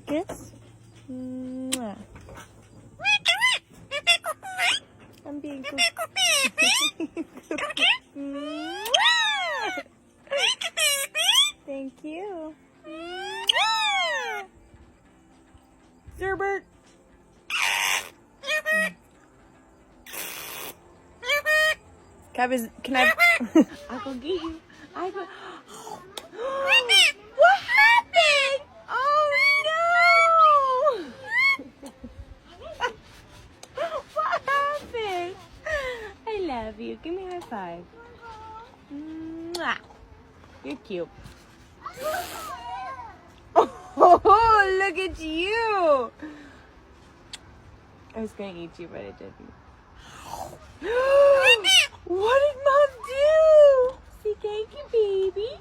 Kiss. Mwah. I'm being good. Thank you. Zerbert. Can I? I will get you. I will. What happened? Oh no! What happened? I love you. Give me a high five. Mwah. You're cute. Oh, look at you! I was gonna eat you, but I didn't. What did Mom do? Say thank you, baby.